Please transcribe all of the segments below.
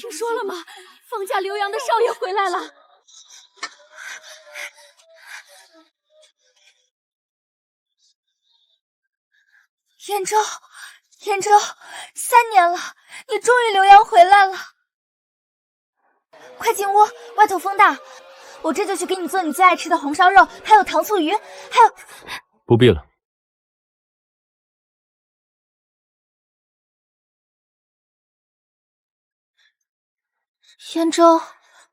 听说了吗？方家留洋的少爷回来了。兖州，3年了，你终于留洋回来了。快进屋，外头风大，我这就去给你做你最爱吃的红烧肉，还有糖醋鱼，还有……不必了。兖州，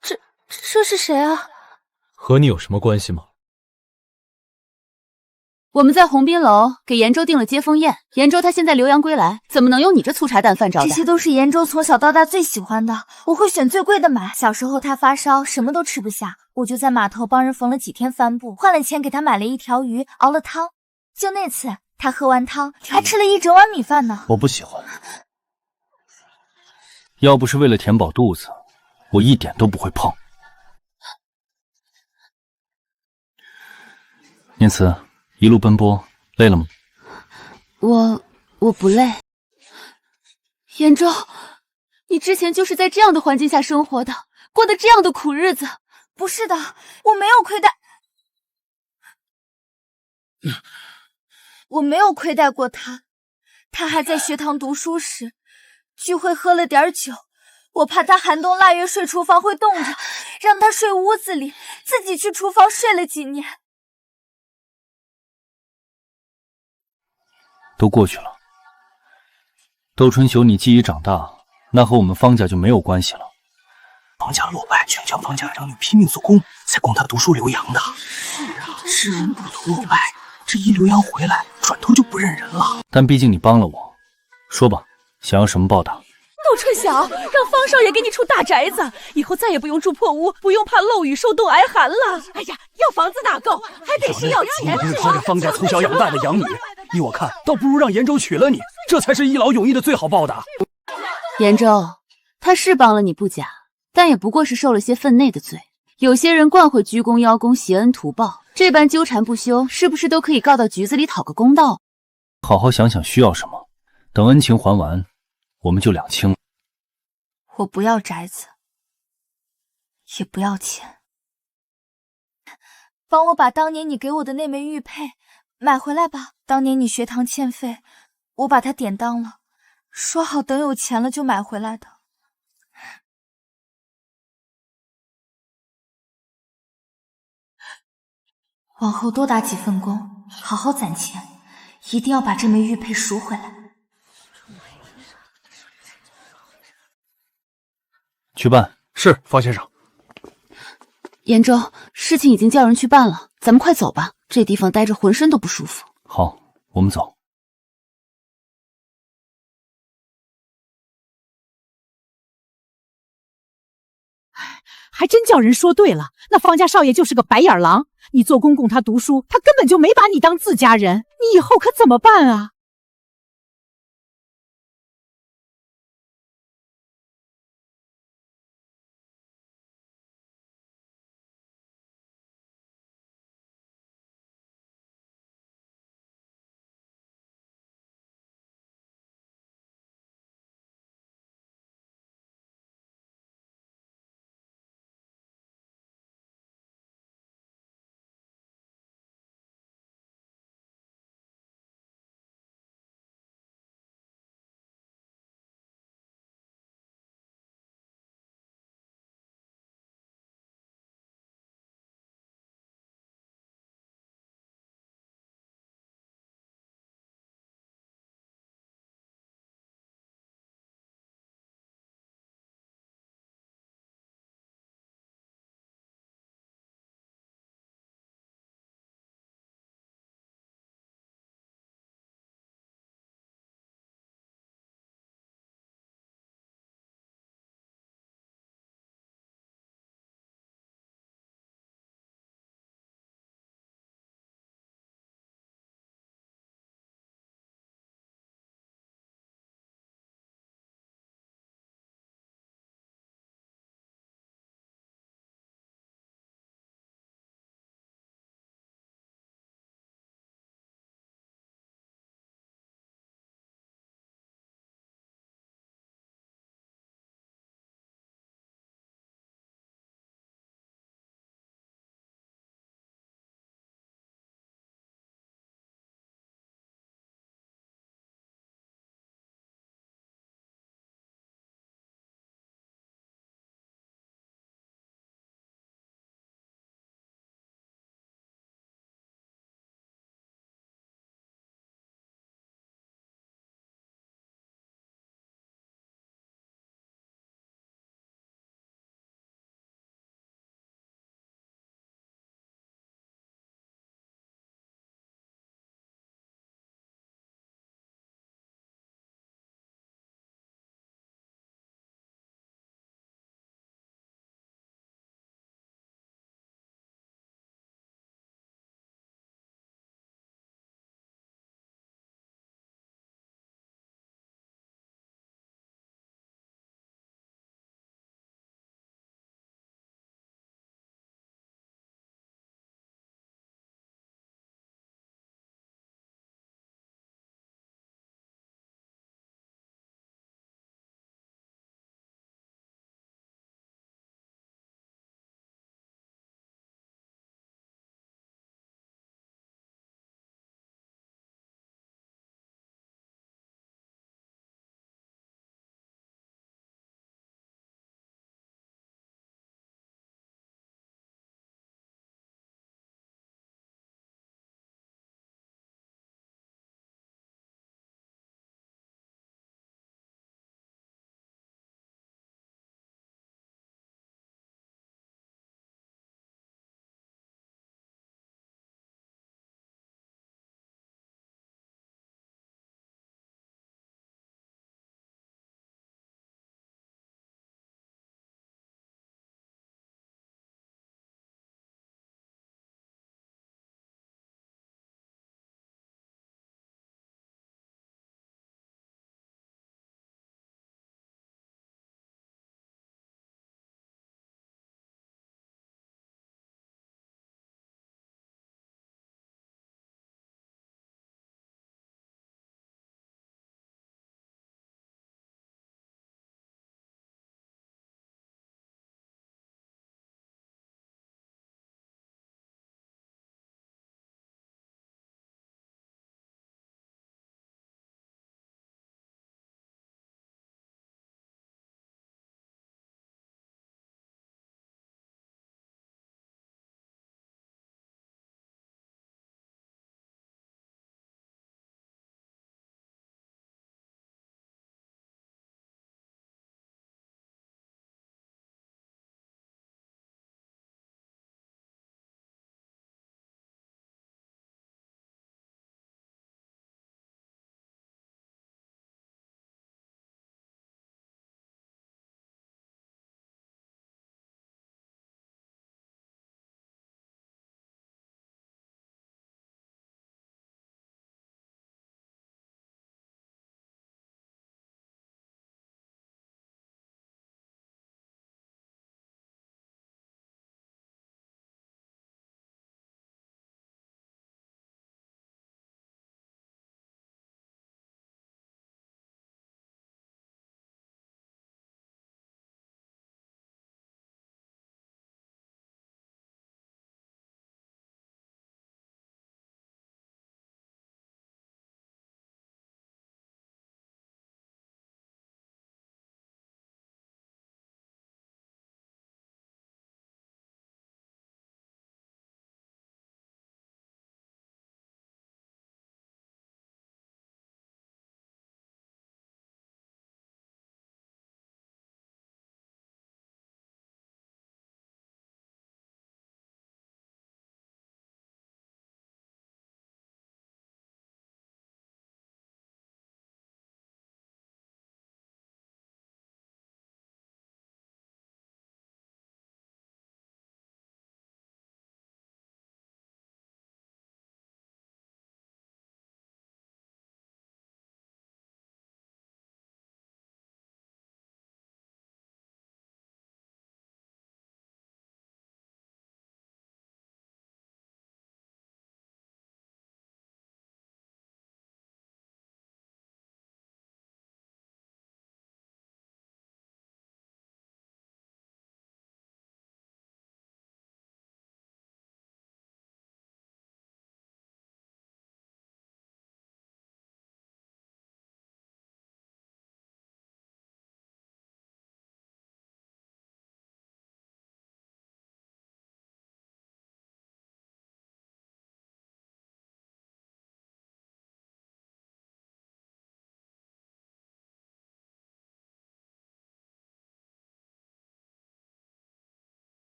这是谁啊？和你有什么关系吗？我们在鸿宾楼给延州订了接风宴，延州他现在留洋归来，怎么能有你这粗茶淡饭招待？这些都是延州从小到大最喜欢的，我会选最贵的买。小时候他发烧，什么都吃不下，我就在码头帮人缝了几天帆布，换了钱给他买了一条鱼，熬了汤。就那次，他喝完汤还吃了一整碗米饭呢。我不喜欢，要不是为了填饱肚子，我一点都不会碰。念慈，一路奔波，累了吗？我不累。兖州，你之前就是在这样的环境下生活的，过的这样的苦日子。不是的，我没有亏待，我没有亏待过他。他还在学堂读书时，聚会喝了点酒，我怕他寒冬腊月睡厨房会冻着，让他睡屋子里，自己去厨房睡了几年。都过去了。窦春秋，你既已长大，那和我们方家就没有关系了。方家落败，全将方家长女拼命做工，才供他读书留洋的。是啊，知恩不图落败，这一留洋回来，转头就不认人了。但毕竟你帮了我，说吧，想要什么报答？窦春晓，让方少爷给你出大宅子，以后再也不用住破屋，不用怕漏雨受冻挨寒了。哎呀，要房子哪够，还得是要钱。你是这方家从小养大的养女，依我看，倒不如让延州娶了你，这才是一劳永逸的最好报答。延州，他是帮了你不假，但也不过是受了些分内的罪。有些人惯会居功邀功、挟恩图报，这般纠缠不休，是不是都可以告到局子里讨个公道？好好想想需要什么，等恩情还完，我们就两清了。我不要宅子，也不要钱，帮我把当年你给我的那枚玉佩买回来吧。当年你学堂欠费，我把它典当了，说好等有钱了就买回来的。往后多打几份工，好好攒钱，一定要把这枚玉佩赎回来。去办。是，方先生。延州，事情已经叫人去办了，咱们快走吧，这地方待着浑身都不舒服。好，我们走。还真叫人说对了，那方家少爷就是个白眼狼。你做工供他读书，他根本就没把你当自家人，你以后可怎么办啊？